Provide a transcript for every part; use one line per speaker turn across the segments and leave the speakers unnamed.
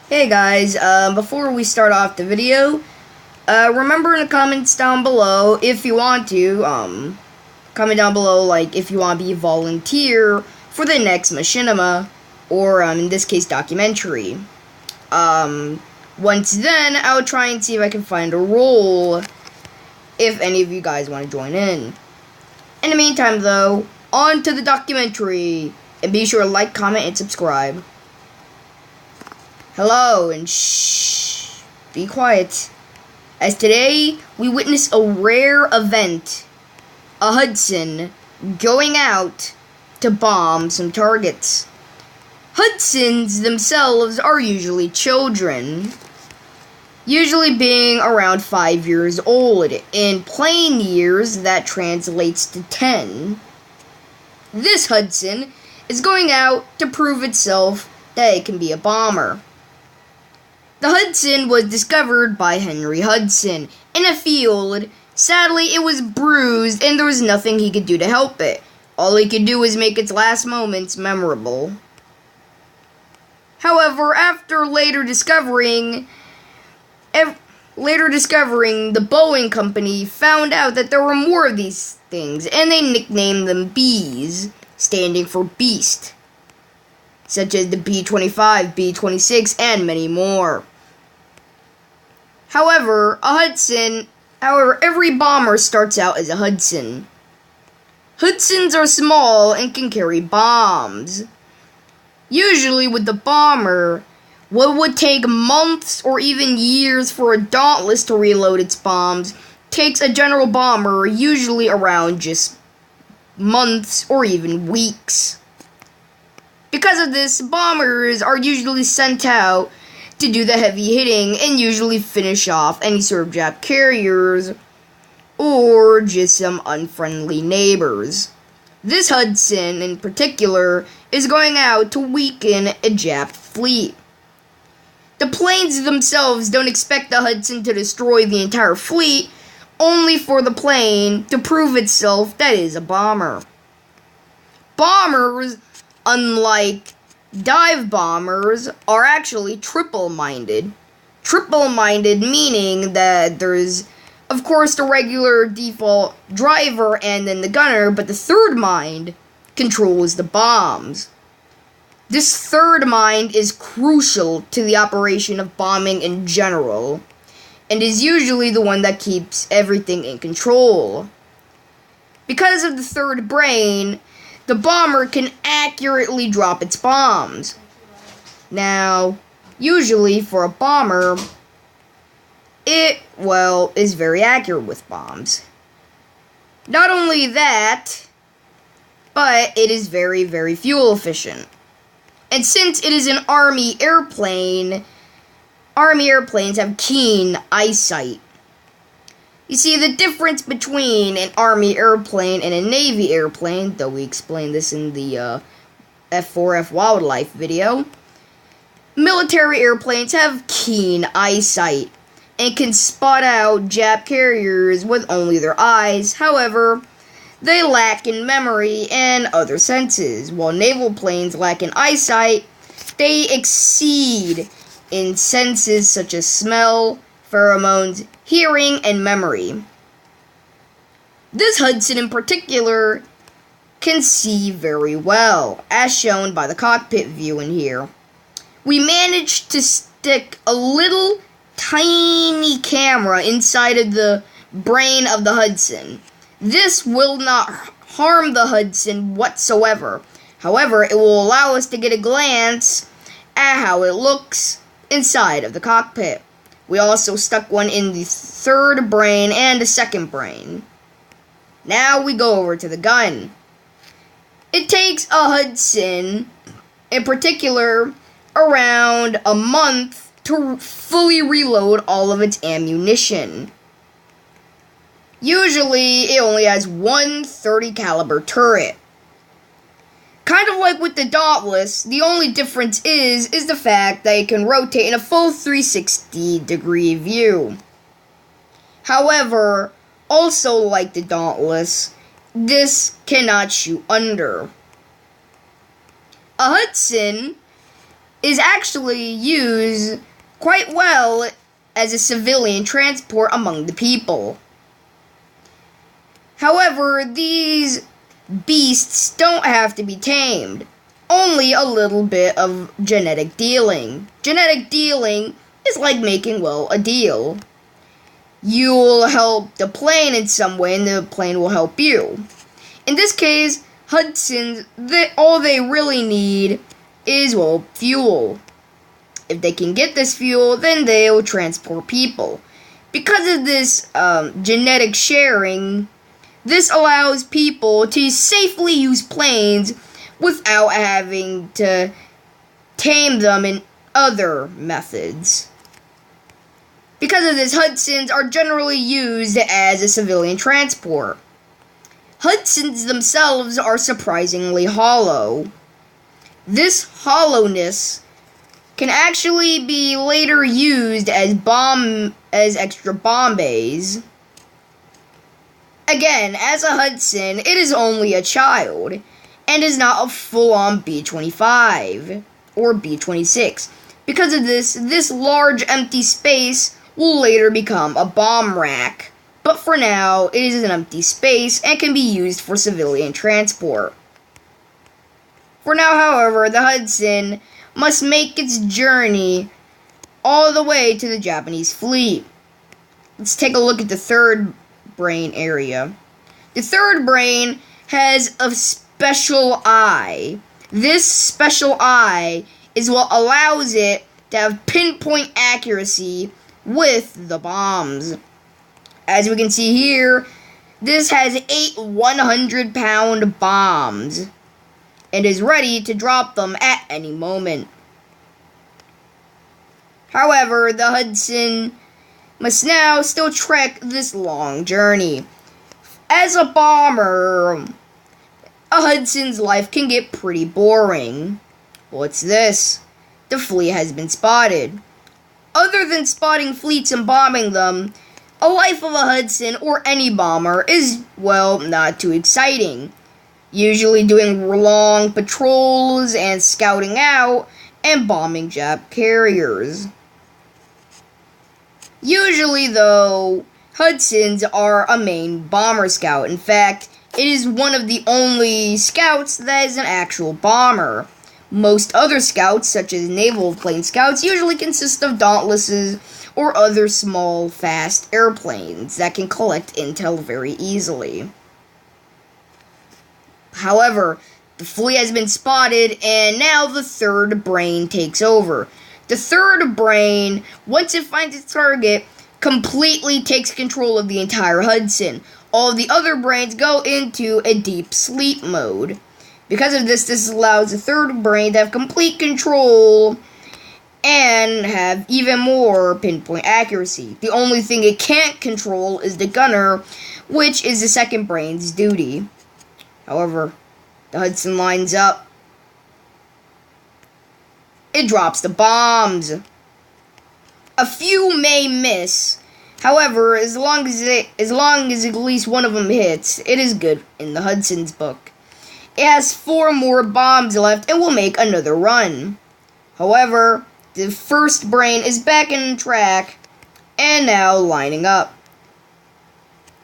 Hey guys, before we start off the video, remember in the comments down below, if you want to, comment down below, like, if you want to be a volunteer for the next machinima, or, in this case, documentary. Once then, I'll try and see if I can find a role, if any of you guys want to join in. In the meantime, though, on to the documentary, and be sure to like, comment, and subscribe. Hello, and shh, be quiet. As today, we witness a rare event. A Hudson going out to bomb some targets. Hudsons themselves are usually children, usually being around 5 years old. In plain years, that translates to 10. This Hudson is going out to prove itself that it can be a bomber. The Hudson was discovered by Henry Hudson in a field. Sadly, it was bruised and there was nothing he could do to help it. All he could do was make its last moments memorable. However, after later discovering, the Boeing company found out that there were more of these things, and they nicknamed them Bs, standing for Beast, such as the B-25, B-26, and many more. However, every bomber starts out as a Hudson. Hudsons are small and can carry bombs. Usually with the bomber, what would take months or even years for a Dauntless to reload its bombs takes a general bomber usually around just months or even weeks. Because of this, bombers are usually sent out to do the heavy hitting and usually finish off any sort of Jap carriers or just some unfriendly neighbors. This Hudson in particular is going out to weaken a Jap fleet. The planes themselves don't expect the Hudson to destroy the entire fleet, only for the plane to prove itself that it is a bomber. Bombers, unlike dive bombers, are actually triple-minded. Triple-minded meaning that there's, of course, the regular default driver and then the gunner, but the third mind controls the bombs. This third mind is crucial to the operation of bombing in general, and is usually the one that keeps everything in control. Because of the third brain, the bomber can accurately drop its bombs. Now, usually for a bomber, it is very accurate with bombs. Not only that, but it is very, very fuel efficient. And since it is an Army airplane, Army airplanes have keen eyesight. You see, the difference between an Army airplane and a Navy airplane, though we explained this in the F4F Wildlife video, military airplanes have keen eyesight and can spot out Jap carriers with only their eyes. However, they lack in memory and other senses. While naval planes lack in eyesight, they exceed in senses such as smell, pheromones, hearing, and memory. This Hudson in particular can see very well, as shown by the cockpit view in here. We managed to stick a little tiny camera inside of the brain of the Hudson. This will not harm the Hudson whatsoever. However, it will allow us to get a glance at how it looks inside of the cockpit. We also stuck one in the third brain and the second brain. Now we go over to the gun. It takes a Hudson, in particular, around a month to fully reload all of its ammunition. Usually, it only has one .30 caliber turret. Kind of like with the Dauntless, the only difference is the fact that it can rotate in a full 360-degree view. However, also like the Dauntless, this cannot shoot under. A Hudson is actually used quite well as a civilian transport among the people. However, these beasts don't have to be tamed. Only a little bit of genetic dealing. Genetic dealing is like making, well, a deal. You'll help the plane in some way, and the plane will help you. In this case, Hudson, all they really need is, well, fuel. If they can get this fuel, then they'll transport people. Because of this genetic sharing, this allows people to safely use planes without having to tame them in other methods. Because of this, Hudsons are generally used as a civilian transport. Hudsons themselves are surprisingly hollow. This hollowness can actually be later used as extra bomb bays. Again, as a Hudson, it is only a child, and is not a full-on B-25 or B-26. Because of this large empty space will later become a bomb rack. But for now, it is an empty space and can be used for civilian transport. For now, however, the Hudson must make its journey all the way to the Japanese fleet. Let's take a look at the third brain area. The third brain has a special eye. This special eye is what allows it to have pinpoint accuracy with the bombs. As we can see here, this has 8 100-pound bombs and is ready to drop them at any moment. However, the Hudson must now still trek this long journey. As a bomber, a Hudson's life can get pretty boring. What's this? The fleet has been spotted. Other than spotting fleets and bombing them, a life of a Hudson or any bomber is, well, not too exciting. Usually doing long patrols and scouting out and bombing Jap carriers. Usually, though, Hudsons are a main bomber scout. In fact, it is one of the only scouts that is an actual bomber. Most other scouts, such as naval plane scouts, usually consist of dauntlesses or other small, fast airplanes that can collect intel very easily. However, the fleet has been spotted, and now the third brain takes over. The third brain, once it finds its target, completely takes control of the entire Hudson. All of the other brains go into a deep sleep mode. Because of this allows the third brain to have complete control and have even more pinpoint accuracy. The only thing it can't control is the gunner, which is the second brain's duty. However, the Hudson lines up. It drops the bombs. A few may miss. However, as long as at least one of them hits, it is good in the Hudson's book. It has 4 more bombs left and will make another run. However, the first brain is back in track and now lining up.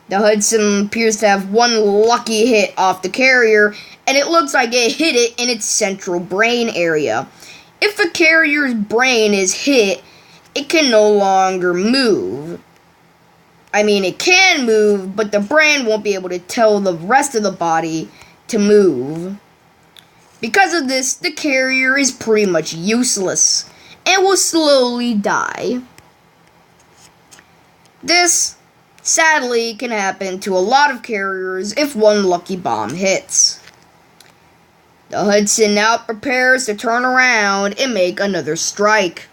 The Hudson appears to have one lucky hit off the carrier, and it looks like it hit it in its central brain area. If a carrier's brain is hit, it can no longer move. I mean, it can move, but the brain won't be able to tell the rest of the body to move. Because of this, the carrier is pretty much useless and will slowly die. This, sadly, can happen to a lot of carriers if one lucky bomb hits. The Hudson now prepares to turn around and make another strike.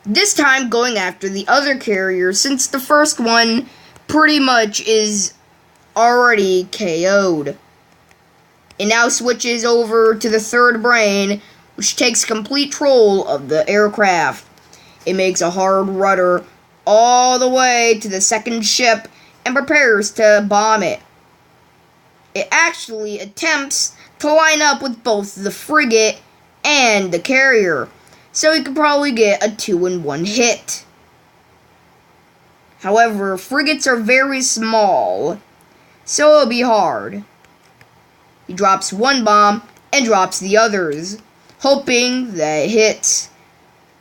This time going after the other carrier, since the first one pretty much is already KO'd. It now switches over to the third brain, which takes complete control of the aircraft. It makes a hard rudder all the way to the second ship and prepares to bomb it. It actually attempts to line up with both the frigate and the carrier, so he could probably get a 2-in-1 hit. However, frigates are very small, so it'll be hard. He drops one bomb and drops the others, hoping that it hits.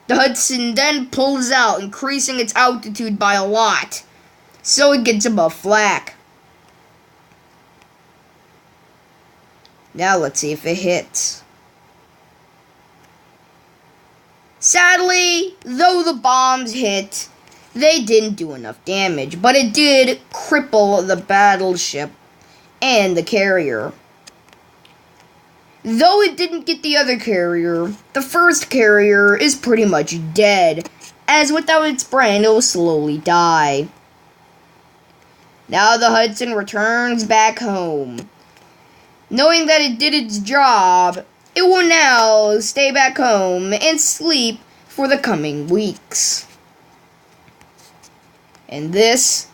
The Hudson then pulls out, increasing its altitude by a lot, so it gets above flak. Now let's see if it hits. Sadly, though the bombs hit, they didn't do enough damage, but it did cripple the battleship and the carrier. Though it didn't get the other carrier, the first carrier is pretty much dead, as without its brain it will slowly die. Now the Hudson returns back home. Knowing that it did its job, it will now stay back home and sleep for the coming weeks. And this,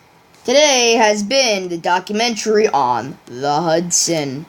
today, has been the documentary on the Hudson.